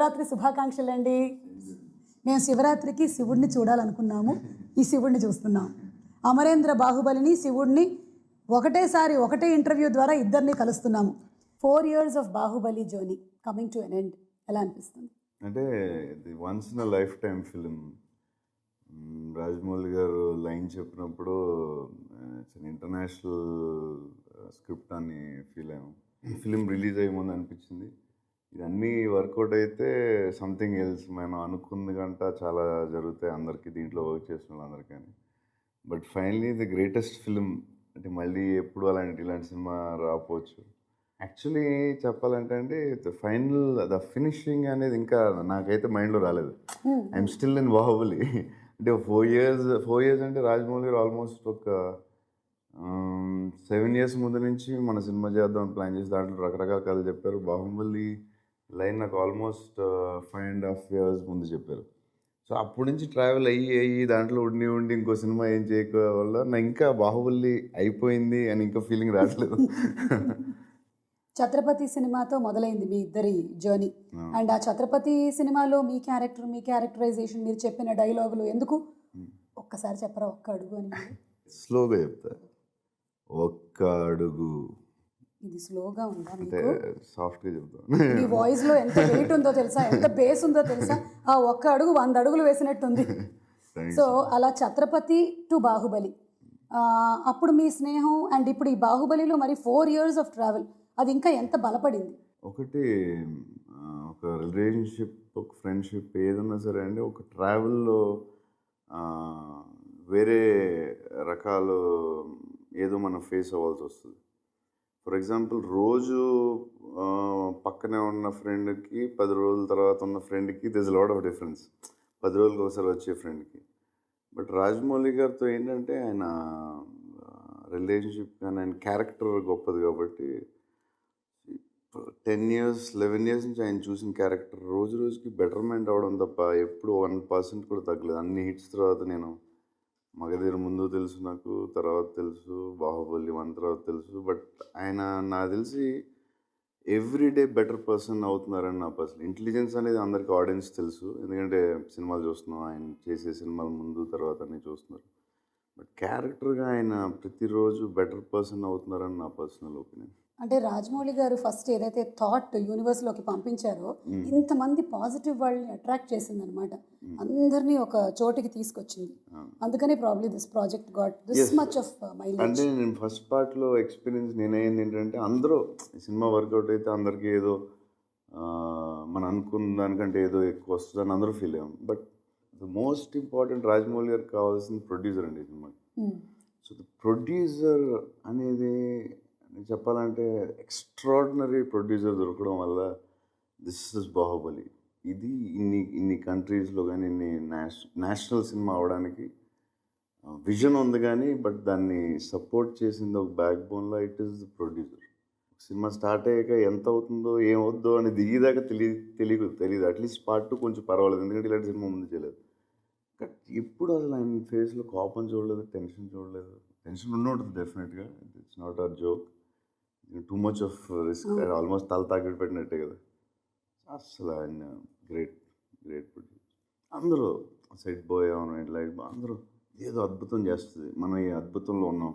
శివరాత్రి శుభాకాంక్షలు అండి. మేము శివరాత్రికి శివుడిని చూడాలనుకున్నాము, ఈ శివుడిని చూస్తున్నాం. అమరేంద్ర బాహుబలిని శివుడిని ఒకటేసారి ఒకటే ఇంటర్వ్యూ ద్వారా ఇద్దరిని కలుస్తున్నాము. 4 years of Baahubali journey coming to an end. ఎలా అనిపిస్తుంది? అంటే ఇది once in a life time film. Rajamouli గారు లైన్ చెప్పినప్పుడు ఇంటర్నేషనల్ స్క్రిప్ట్ అని ఫీల్ అయ్యాము. ఫిలిం రిలీజ్ అయ్యే ముందు అనిపించింది ఇదన్నీ వర్కౌట్ అయితే సంథింగ్ ఎల్స్, మనం అనుకుంది గంట చాలా జరుగుతాయి అందరికీ, దీంట్లో వర్క్ చేసిన వాళ్ళందరికీ. But finally the greatest film. అంటే మళ్ళీ ఎప్పుడు ఇలాంటి సినిమా రాకపోవచ్చు. యాక్చువల్లీ చెప్పాలంటే అండి, ఫైనల్ ద ఫినిషింగ్ అనేది ఇంకా నాకైతే మైండ్లో రాలేదు. I'm still in Baahubali. అంటే 4 years అంటే రాజమౌళి గారు ఆల్మోస్ట్ ఒక 7 years ముందు నుంచి మన సినిమా చేద్దాం ప్లాన్ చేసి దాంట్లో రకరకాల కథలు చెప్పారు. బాహుబలి లైన్ నాకు ఆల్మోస్ట్ 5.5 years ముందు చెప్పారు. సో అప్పటి నుంచి ట్రావెల్ అయ్యి దాంట్లో ఉండి ఇంకో సినిమా ఏం చేయక వల్ల నా ఇంకా బాహుబలి అయిపోయింది అని ఇంకా ఫీలింగ్ రావట్లేదు. ఛత్రపతి సినిమాతో మొదలైంది మీ ఇద్దరి జర్నీ. అండ్ ఆ ఛత్రపతి సినిమాలో మీ క్యారెక్టరైజేషన్, మీరు చెప్పిన డైలాగులు ఎందుకు ఒక్కసారి చెప్పరా? ఒక్క అడుగు అని. స్లోగా చెప్తా. ఒక్క అడుగు. ఇది స్లోగా ఉందా? అంటే సాఫ్ట్గా చెప్తా. మీ వాయిస్ లో ఎంత వెయిట్ ఉందో తెలుసా, ఎంత బేస్ ఉందో తెలుసా? ఆ ఒక్క అడుగు 100 అడుగులు వేసినట్టుంది. సో అలా ఛత్రపతి టు బాహుబలి, అప్పుడు మీ స్నేహం అండ్ ఇప్పుడు ఈ బాహుబలిలో మరి 4 years ఆఫ్ ట్రావెల్, అది ఇంకా ఎంత బలపడింది? ఒకటి ఒక రిలేషన్షిప్, ఒక ఫ్రెండ్షిప్ ఏదన్నా సరే అండి, ఒక ట్రావెల్లో వేరే రకాలు ఏదో మనం ఫేస్ అవ్వాల్సి వస్తుంది. ఫర్ ఎగ్జాంపుల్, రోజు పక్కనే ఉన్న ఫ్రెండ్కి 10 రోజుల తర్వాత ఉన్న ఫ్రెండ్కి దిస్ లాట్ ఆఫ్ డిఫరెన్స్. 10 రోజులకి ఒకసారి వచ్చే ఫ్రెండ్కి. బట్ రాజమౌళి గారితో ఏంటంటే ఆయన రిలేషన్షిప్ కానీ ఆయన క్యారెక్టర్ గొప్పది కాబట్టి 10 years 11 years నుంచి ఆయన చూసిన క్యారెక్టర్ రోజు రోజుకి బెటర్మెంట్ అవ్వడం తప్ప ఎప్పుడు 1% కూడా తగ్గలేదు. అన్ని హిట్స్ తర్వాత నేను మగధీర ముందు తెలుసు, నాకు తర్వాత తెలుసు, బాహుబలి 1 తర్వాత తెలుసు. బట్ ఆయన నాకు తెలిసి ఎవ్రీడే బెటర్ పర్సన్ అవుతున్నారని నా పర్సన్. ఇంటెలిజెన్స్ అనేది అందరికీ ఆడియన్స్ తెలుసు, ఎందుకంటే సినిమాలు చూస్తున్నాం, ఆయన చేసే సినిమాల ముందు తర్వాత అన్నీ చూస్తున్నారు. బట్ క్యారెక్టర్గా ఆయన ప్రతిరోజు బెటర్ పర్సన్ అవుతున్నారని నా పర్సనల్ ఒపీనియన్. అంటే రాజమౌళి గారు ఫస్ట్ ఏదైతే థాట్ యూనివర్స్లోకి పంపించారో ఇంతమంది పాజిటివ్ వాళ్ళని అట్రాక్ట్ చేసింది అనమాట, అందరినీ ఒక చోటికి తీసుకొచ్చింది. అందుకని probably this project got this much of mileage. అంటే నేను ఫస్ట్ పార్ట్లో ఎక్స్పీరియన్స్ నేనైంది ఏంటంటే, అందరూ సినిమా వర్కౌట్ అయితే అందరికీ ఏదో మనం అనుకున్న దానికంటే ఏదో ఎక్కువ వస్తుందని అందరూ ఫీల్ అయ్యాం. But the most important Rajamouli గారికి కావాల్సిన ప్రొడ్యూసర్ అండి ఈ సినిమాకి. సో ద ప్రొడ్యూసర్ అనేది చెప్పాలంటే ఎక్స్ట్రాడినరీ ప్రొడ్యూసర్ దొరకడం వల్ల దిస్ ఇస్ బాహుబలి. ఇది ఇన్ని కంట్రీస్లో కానీ ఇన్ని నేషనల్ సినిమా అవడానికి విజన్ ఉంది కానీ, బట్ దాన్ని సపోర్ట్ చేసింది ఒక బ్యాక్ బోన్లో it is the producer. Cinema start అయ్యాక ఎంత అవుతుందో ఏమవుద్దో అని దిగేదాకా తెలియదు. అట్లీస్ట్ పార్ట్ 2 కొంచెం పర్వాలేదు, ఎందుకంటే ఇలాంటి సినిమా ముందు చేయలేదు. బట్ ఇప్పుడు అసలు ఆయన ఫేస్లో కోపం చూడలేదు, టెన్షన్ చూడలేదు. టెన్షన్ ఉంటుంది డెఫినెట్గా, it's not a joke. Too much of risk, almost తల తాకిడి పెట్టినట్టే కదా. అసలు ఆయన గ్రేట్ ప్రొడ్యూసర్. అందరూ సెట్ బాయ్ అవును లైట్ అందరూ ఏదో అద్భుతం చేస్తుంది, మనం ఈ అద్భుతంలో ఉన్నాం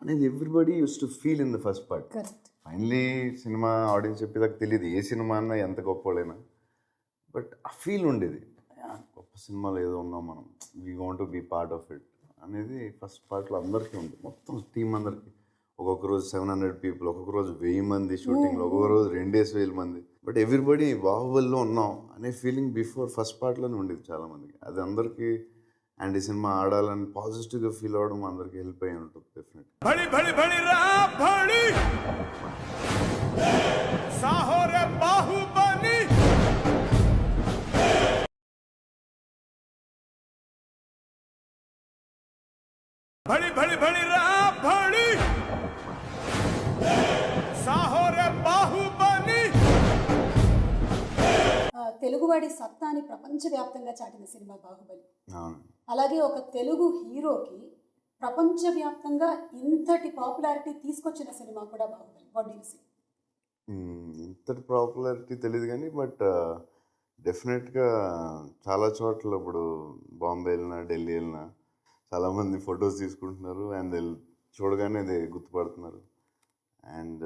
అనేది everybody use to feel in the first part. Finally cinema audience చెప్పేదాకా తెలియదు ఏ సినిమా అన్నా ఎంత గొప్పవాళ్ళైనా, బట్ ఆ ఫీల్ ఉండేది, గొప్ప సినిమాలో ఏదో ఉన్నాం మనం, we want to be part of it అనేది ఫస్ట్ పార్ట్లో అందరికీ ఉంది. మొత్తం టీం అందరికీ. ఒక్కొక్క రోజు 700 people, ఒక్కొక్క రోజు 1000 మంది షూటింగ్లో, ఒక్కొక్క రోజు 2,000 మంది. బట్ ఎవ్రీబడి బాహుబలిలో ఉన్నాం అనే ఫీలింగ్ బిఫోర్ ఫస్ట్ పార్ట్లోనే ఉండేది చాలామందికి. అది అందరికీ అండ్ ఈ సినిమా ఆడాలని పాజిటివ్గా ఫీల్ అవ్వడం అందరికీ హెల్ప్ అయ్యి ఉంటుంది డెఫినెట్. తెలుగువాడి సత్తాని ప్రపంచవ్యాప్తంగా చాటిన సినిమా బాహుబలి. అలాగే ఒక తెలుగు హీరోకి ప్రపంచవ్యాప్తంగా ఇంతటి పాపులారిటీ తీసుకొచ్చిన సినిమా కూడా Baahubali. What do you say? ఇంతటి పాపులారిటీ తెలియదు కానీ, బట్ డెఫినెట్గా చాలా చోట్ల ఇప్పుడు బాంబే వెళ్ళినా ఢిల్లీ వెళ్ళినా చాలామంది ఫొటోస్ తీసుకుంటున్నారు అండ్ చూడగానే అది గుర్తుపడుతున్నారు. అండ్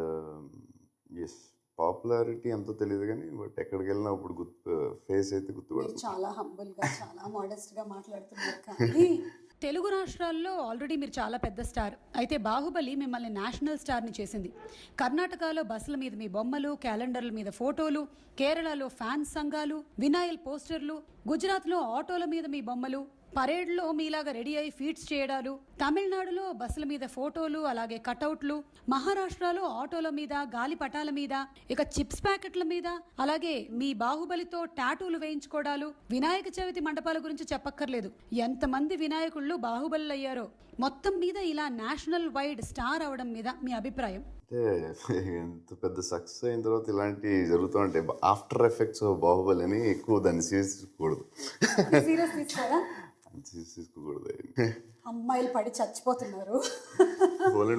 ఎస్, పాపులారిటీ ఎంతో తెలియదు కానీ బట్ ఎక్కడికి వెళ్ళినా ఇప్పుడు ఫేస్ అయితే మీరు గుర్తుపడుతుంది. చాలా హంబుల్గా చాలా మోడెస్ట్గా మాట్లాడుతున్నారు కానీ తెలుగు రాష్ట్రాల్లో ఆల్రెడీ మీరు చాలా పెద్ద స్టార్. అయితే బాహుబలి మిమ్మల్ని నేషనల్ స్టార్ని చేసింది. కర్ణాటకలో బస్సుల మీద మీ బొమ్మలు, క్యాలెండర్ల మీద ఫోటోలు, కేరళలో ఫ్యాన్స్ సంఘాలు, వినాయల్ పోస్టర్లు, గుజరాత్లో ఆటోల మీద మీ బొమ్మలు, పరేడ్లో మీలాగా రెడీ అయి ఫీట్స్ చేయడాలు, తమిళనాడులో బస్సుల మీద ఫోటోలు అలాగే కటౌట్లు, మహారాష్ట్రలో ఆటోల మీద, గాలి పటాల మీద, ఇక చిప్స్ ప్యాకెట్ల మీద, అలాగే మీ బాహుబలితో టాటూలు వేయించుకోవడాలు, వినాయక చవితి మండపాల గురించి చెప్పక్కర్లేదు. ఎంతమంది వినాయకుళ్ళు బాహుబలి అయ్యారో. మొత్తం మీద ఇలా నేషనల్ వైడ్ స్టార్ అవడం మీద మీ అభిప్రాయం? అంటే ఎంత పెద్ద సక్సెస్ అయిన తర్వాత ఇలాంటివి జరుగుతూ ఉంటాయి. ఆఫ్టర్ ఎఫెక్ట్స్ ఆఫ్ బాహుబలి అని ఎక్కువ దాన్ని సీరియస్ తీసుకోకూడదు. సీరియస్ తీసుకోరా? సీరియస్ తీసుకోకూడదు. అమ్మాయిలు పడి చచ్చిపోతున్నారు.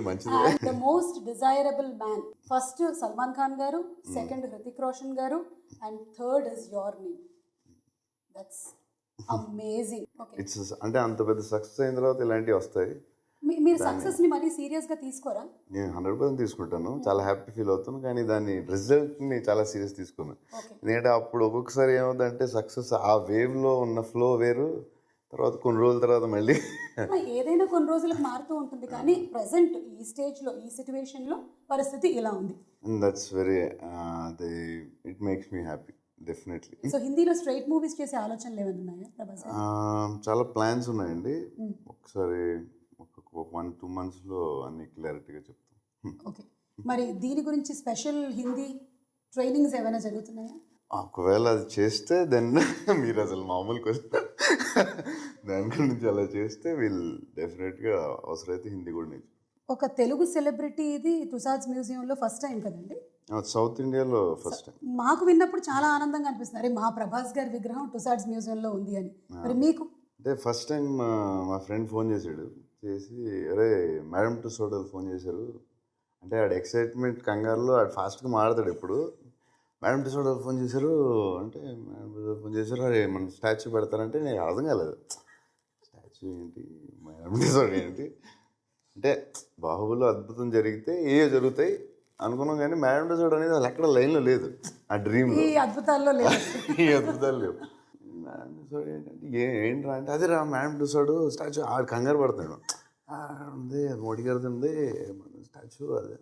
మంచిది. The most desirable man, first Salman Khan గారు, సెకండ్ హృతిక్ రోషన్ గారు, and third is your name. That's amazing. Okay, it's అంటే అంత పెద్ద సక్సెస్ అయిన తర్వాత ఇలాంటివి వస్తాయి. మీరు సక్సెస్ ని మరీ సీరియస్ గా తీసుకోరా? నేను 100% తీసుకుంటాను, చాలా హ్యాపీ ఫీల్ అవుతాను. కానీ దాన్ని రిజల్ట్ని చాలా సీరియస్ తీసుకున్నాను. ఎందుకంటే అప్పుడు ఒక్కొక్కసారి ఏమవుతుందంటే సక్సెస్ ఆ వేవ్లో ఉన్న ఫ్లో వేరు, తర్వాత కొన్ని రోజుల తర్వాత మళ్ళీ ఏదైనా కొన్ని రోజులకు మారుతూ ఉంటుంది. కానీ ప్రెసెంట్ ఈ స్టేజ్ లో, ఈ సిచ్యువేషన్ లో పరిస్థితి ఇలా ఉంది. That's very it makes me happy definitely. So హిందీలో స్ట్రైట్ మూవీస్ చేసే ఆలోచనలు ఏమైనా ఉన్నాయా ప్రభాస్? చాలా ప్లాన్స్ ఉన్నాయండి. ఒకసారి ఒక 1-2 monthsలో అన్ని క్లారిటీగా చెప్తాం. ఓకే, మరి దీని గురించి స్పెషల్ హిందీ ట్రైనింగ్స్ ఏమైనా జరుగుతున్నాయా? ఒకవేళ అది చేస్తే దెన్ మీరు అసలు మామూలు క్వశ్చన్, దాని గురించి అలా చేస్తే వీళ్ళు డెఫినెట్గా అవసరమైతే హిందీ కూడా నేర్చు. ఒక తెలుగు సెలబ్రిటీ ఇది తుసాడ్స్ మ్యూజియంలో ఫస్ట్ టైం కదండి? సౌత్ ఇండియాలో ఫస్ట్ టైం. మాకు విన్నప్పుడు చాలా ఆనందంగా అనిపిస్తుంది, అరే మా ప్రభాస్ గారి విగ్రహం టుసాడ్స్ మ్యూజియంలో ఉంది అని. మరి మీకు? అంటే ఫస్ట్ టైం మా ఫ్రెండ్ ఫోన్ చేశాడు, చేసి అరే మేడం టుసాడ్ ఫోన్ చేశారు అంటే ఆడ ఎక్సైట్మెంట్ కంగారులో ఆడు ఫాస్ట్గా మాట్లాడతాడు ఎప్పుడు. మేడం టుసాడ్ ఫోన్ చేశారు అంటే మేడం టుసాడ్ ఫోన్ చేశారు, అరే మన స్టాచ్యూ పెడతారంటే నేను అర్థం కాలేదు. స్టాచ్యూ ఏంటి, మేడం టుసాడ్ ఏంటి అంటే బాహుబలిలో అద్భుతం జరిగితే ఏ జరుగుతాయి అనుకున్నాం, కానీ మేడం టుసాడ్ అనేది అసలు ఎక్కడ లైన్లో లేదు. ఆ డ్రీమ్లో ఈ అద్భుతాల్లో లేదు. ఈ అద్భుతాలు లేవు. మేడం టుసాడ్ ఏంటంటే ఏంట్రా అంటే అదే రా మేడం టుసాడ్ స్టాచ్యూ. ఆడు కంగారు పడతాడు, ఉంది మోడీ గారిది ఉంది మన స్టాచ్యూ, అదే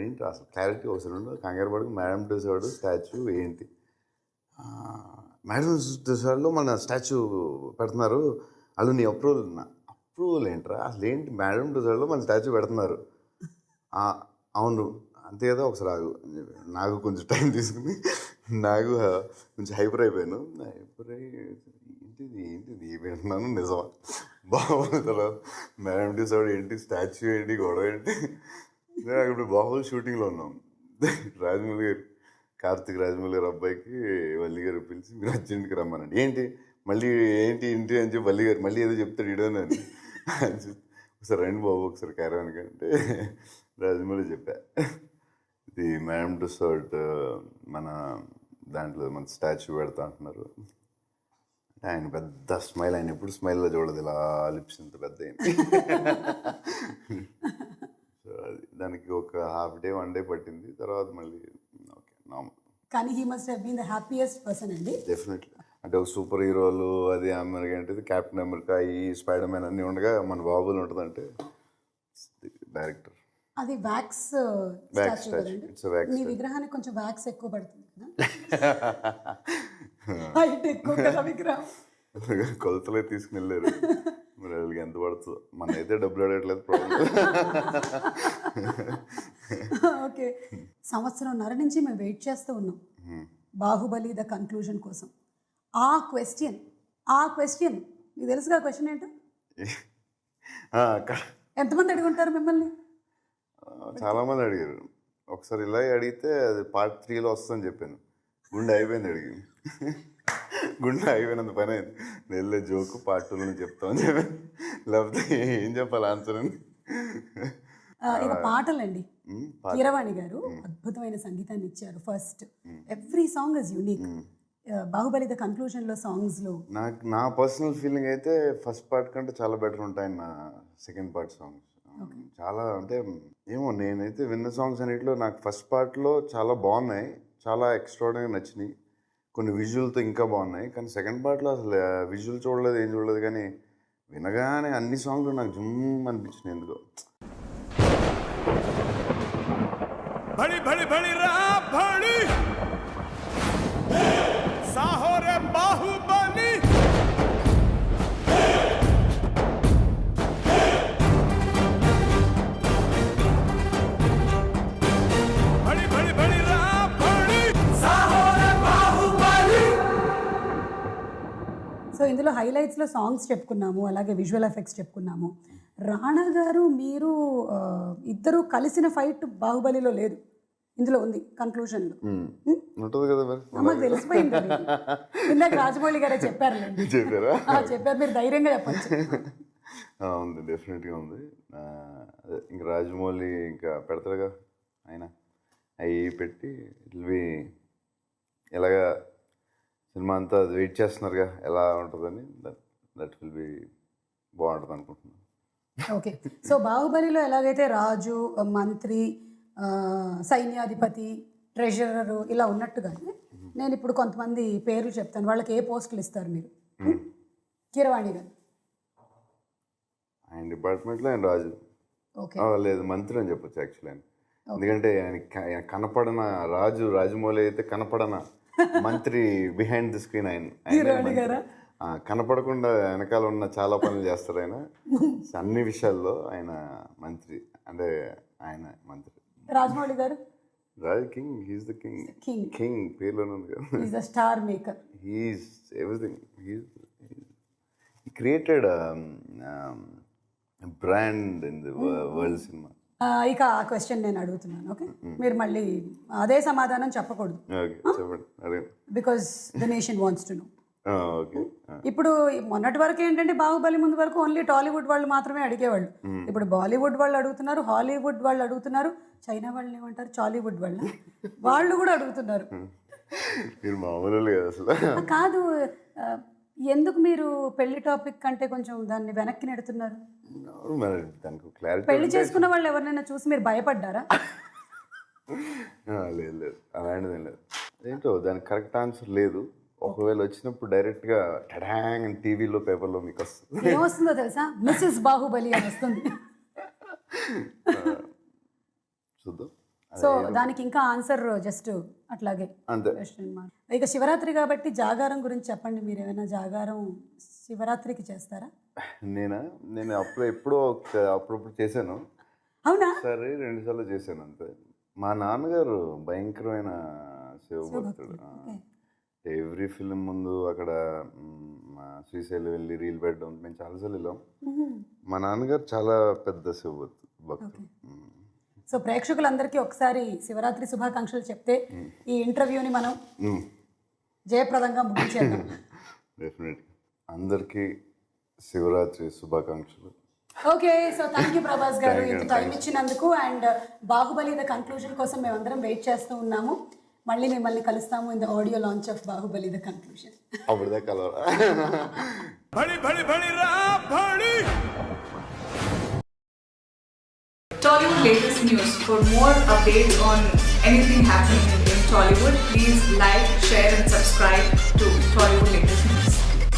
ఏంటి అసలు క్లారిటీ అవసరం ఉండదు. కంగారు పడకు, మేడం టుసాడ్ స్టాచ్యూ ఏంటి, మేడం టుసాడ్లో మన స్టాచ్యూ పెడుతున్నారు, వాళ్ళు నీ అప్రూవల్ ఏంట్రా అసలు ఏంటి, మేడం టుసాడ్లో మన స్టాచ్యూ పెడుతున్నారు, అవును అంతే కదా ఒకసారి ఆగు అని చెప్పి నాకు కొంచెం టైం తీసుకుని నాకు కొంచెం హైపర్ అయిపోయాను. హైపర్ అయ్యి ఏంటిది వింటున్నాను నిజమా బాహుబలి తర్వాత మేడం టుసాడ్ ఏంటి, స్టాచ్యూ ఏంటి, గొడవ ఏంటి. ఇప్పుడు బాహుబలి షూటింగ్లో ఉన్నాం, రాజమౌళి గారు కార్తిక్ రాజమౌళి గారు అబ్బాయికి వల్లి గారు పిలిచి మీరు అర్జెంట్కి రమ్మనండి. ఏంటి మళ్ళీ ఏంటి ఇంటి అని చెప్పి వల్లి గారు మళ్ళీ ఏదో చెప్తాడు ఇడోనని, ఒకసారి రండి బాబు ఒకసారి క్యారవాన్కి అంటే రాజమౌళి చెప్పా, ఇది మేడం టుసాడ్ మన దాంట్లో మన స్టాచ్యూ పెడతా అంటున్నారు. ఆయన పెద్ద స్మైల్, ఆయన ఎప్పుడు స్మైల్లో చూడదు, ఇలా లిప్స్ ఇంత పెద్ద అయింది. సో అది దానికి ఒక హాఫ్ డే 1 day పట్టింది, తర్వాత మళ్ళీ ఓకే నార్మల్. కానీ he must have been the happiest person అండి. డెఫినెట్లీ. అంటే ఒక సూపర్ హీరోలు అది అమెరికా అంటే క్యాప్టెన్ అమెరికా, ఈ స్పైడర్ మ్యాన్ అన్నీ ఉండగా మన బాబులు ఉంటుందంటే డైరెక్టర్. అది వ్యాక్స్ వ్యాక్స్ స్టాచ్యూ స్టాచ్యూ, కదండి? ఇట్స్ వ్యాక్స్ మీ విగ్రహానికి కొంచెం వ్యాక్స్ ఎక్కువ పడుతుంది కదా, హైట్ ఎక్కువ కదా విగ్రహం. కొలతలే తీసుకుని వెళ్ళారు, మరి వాళ్ళకి ఎంత పడుతుందో, మన అయితే డబ్బులు అడగట్లేదు ప్రాబ్లం. ఓకే, సంవత్సరంన్నర నుంచి మేము వెయిట్ చేస్తూ ఉన్నాం బాహుబలి ద కన్క్లూజన్ కోసం. ఆ క్వశ్చన్ మీకు తెలుసుగా క్వశ్చన్ ఏంటో? ఎంతమంది అడుగుంటారు మిమ్మల్ని? చాలామంది అడిగారు. ఒకసారి ఇలా అడిగితే అది పార్ట్ 3లో వస్తుందని చెప్పాను, గుండె అయిపోయింది అడిగి, గుండె అయిపోయినంత పని అయింది. నెల్లే జోకు పార్ట్ 2లో చెప్తామని చెప్పాను, లేకపోతే ఏం చెప్పాలి ఆన్సర్ అని. ఇక పాటలండి. కీరవాణి గారు అద్భుతమైన సంగీతాన్ని ఇచ్చారు. First every song is unique. Baahubali the కన్క్లూజన్లో సాంగ్స్లో నా పర్సనల్ ఫీలింగ్ అయితే ఫస్ట్ పార్ట్ కంటే చాలా బెటర్ ఉంటాయి నా సెకండ్ పార్ట్ సాంగ్స్. చాలా అంటే ఏమో నేనైతే విన్న సాంగ్స్ అన్నిటిలో నాకు ఫస్ట్ పార్ట్లో చాలా బాగున్నాయి, చాలా ఎక్స్ట్రాడినరీ నచ్చినాయి, కొన్ని విజువల్తో ఇంకా బాగున్నాయి. కానీ సెకండ్ పార్ట్లో అసలు విజువల్ చూడలేదు, ఏం చూడలేదు, కానీ వినగానే అన్ని సాంగ్లు నాకు జుమ్ అనిపించినాయి ఎందుకో. भड़ी भड़ी भड़ी रहा भड़ी साहो रे बाहुबली भड़ी भड़ी भड़ी रहा भड़ी साहो रे बाहुबली. సో ఇందులో హైలైట్స్లో సాంగ్స్ చెప్పుకున్నాము, అలాగే విజువల్ ఎఫెక్ట్స్ చెప్పుకున్నాము. రాణా గారు మీరు ఇద్దరు కలిసిన ఫైట్ బాహుబలిలో లేదు, ఇందులో ఉంది కన్క్లూజన్లో. ఉంటుంది కదా మరి, మాకు తెలిసిపోయింది. ఇందాక రాజమౌళి గారే చెప్పారు. చెప్పారా? చెప్పారు, మీరు ధైర్యంగా చెప్పచ్చు. ఉంది, డెఫినెట్గా ఉంది. అదే ఇంకా రాజమౌళి ఇంకా పెడతారుగా ఆయన, అవి పెట్టి ఇట్ బి ఎలాగా సినిమా అంతా వెయిట్ చేస్తున్నారుగా ఎలా ఉంటుందని, దట్ విల్ బి బాగుంటుంది అనుకుంటున్నాను. ఓకే, సో బాహుబలిలో ఎలాగైతే రాజు, మంత్రి, సైన్యాధిపతి, ట్రెజరరు ఇలా ఉన్నట్టుగానే నేను ఇప్పుడు కొంతమంది పేర్లు చెప్తాను, వాళ్ళకి ఏ పోస్టులు ఇస్తారు మీరు? కీరవాణి గారు ఆయన డిపార్ట్మెంట్లో ఆయన రాజు. ఓకే, లేదు మంత్రి అని చెప్పొచ్చు యాక్చువల్లీ ఆయన, ఎందుకంటే ఆయన కనపడన రాజు, రాజమౌళి అయితే కనపడన మంత్రి, బిహైండ్ ది స్క్రీన్ ఆయన కనపడకుండా వెనకాల ఉన్న చాలా పనులు చేస్తారు ఆయన. అన్ని విషయాల్లో ఆయన మంత్రి, అంటే ఆయన మంత్రి. Rajamouli garu Raj king, he's the king. King పేర్లోనే ఉంది కదా. Is the star maker, he's everything. He created brand in the world cinema. ఇక ఆ క్వశ్చన్ నేను అడుగుతున్నాను. ఓకే, మీరు మళ్ళీ అదే సమాధానం చెప్పకూడదు, because the nation wants to know. ఇప్పుడు మొన్నటి వరకు ఏంటంటే బాహుబలి ముందు వరకు ఓన్లీ టాలీవుడ్ వాళ్ళు మాత్రమే అడిగేవాళ్ళు. ఇప్పుడు బాలీవుడ్ వాళ్ళు అడుగుతున్నారు, హాలీవుడ్ వాళ్ళు అడుగుతున్నారు, చైనా వాళ్ళని ఏమంటారు, చాలీవుడ్ వాళ్ళు కూడా అడుగుతున్నారు. కాదు, ఎందుకు మీరు పెళ్లి టాపిక్ కంటే కొంచెం దాన్ని వెనక్కి నెడుతున్నారు? పెళ్లి చేసుకున్న వాళ్ళు ఎవరినైనా చూసి మీరు భయపడ్డారా? లేదు లేదు, అలాంటిది లేదు. ఏంటో దానికి కరెక్ట్ ఆన్సర్ లేదు. ఒకవేళ వచ్చినప్పుడు డైరెక్ట్గా టడాంగ్ అని టీవీలో, పేపర్లో మీకు వస్తుంది. ఏమొస్తుందో తెలుసా? మిస్సెస్ బాహుబలి అని వస్తుంది. చూద్దాం. సో దానికి ఇంకా ఆన్సర్ జస్ట్ అట్లాగే అంతే. ఇక శివరాత్రి కాబట్టి జాగారం గురించి చెప్పండి. మీరు ఏమైనా జాగారం శివరాత్రికి చేస్తారా? నేను అప్పుడప్పుడు చేశాను. అవునా? సరే 2 సార్లు చేశాను అంతే. మా నాన్నగారు భయంకరమైన శివభక్తుడు. ఎవ్రీ ఫిల్మ్ ముందు అక్కడ శ్రీశైలం వెళ్ళి రీల్ పెట్టడం, మేము చాలాసార్లు వెళ్ళాం. మా నాన్నగారు చాలా పెద్ద శివభక్తుడు. సో ప్రేక్షకులందరికీ ఒకసారి శివరాత్రి శుభాకాంక్షలు చెప్తే ఈ ఇంటర్వ్యూని మనం జయప్రదంగా ముగించేద్దాం. డెఫినెట్గా అందరికీ శివరాత్రి శుభాకాంక్షలు. Okay, so thank you Prabhas గారు ఇంత టైం ఇచ్చినందుకు. అండ్ బాహుబలి ద కన్క్లూజన్ కోసం మేమందరం వెయిట్ చేస్తూ ఉన్నాము. మళ్ళీ మిమ్మల్ని కలుస్తాము in the audio launch of Baahubali the conclusion. అప్పుడుదా కలవరా? Tollywood latest news. For more updates on anything happening in Tollywood, please like, share and subscribe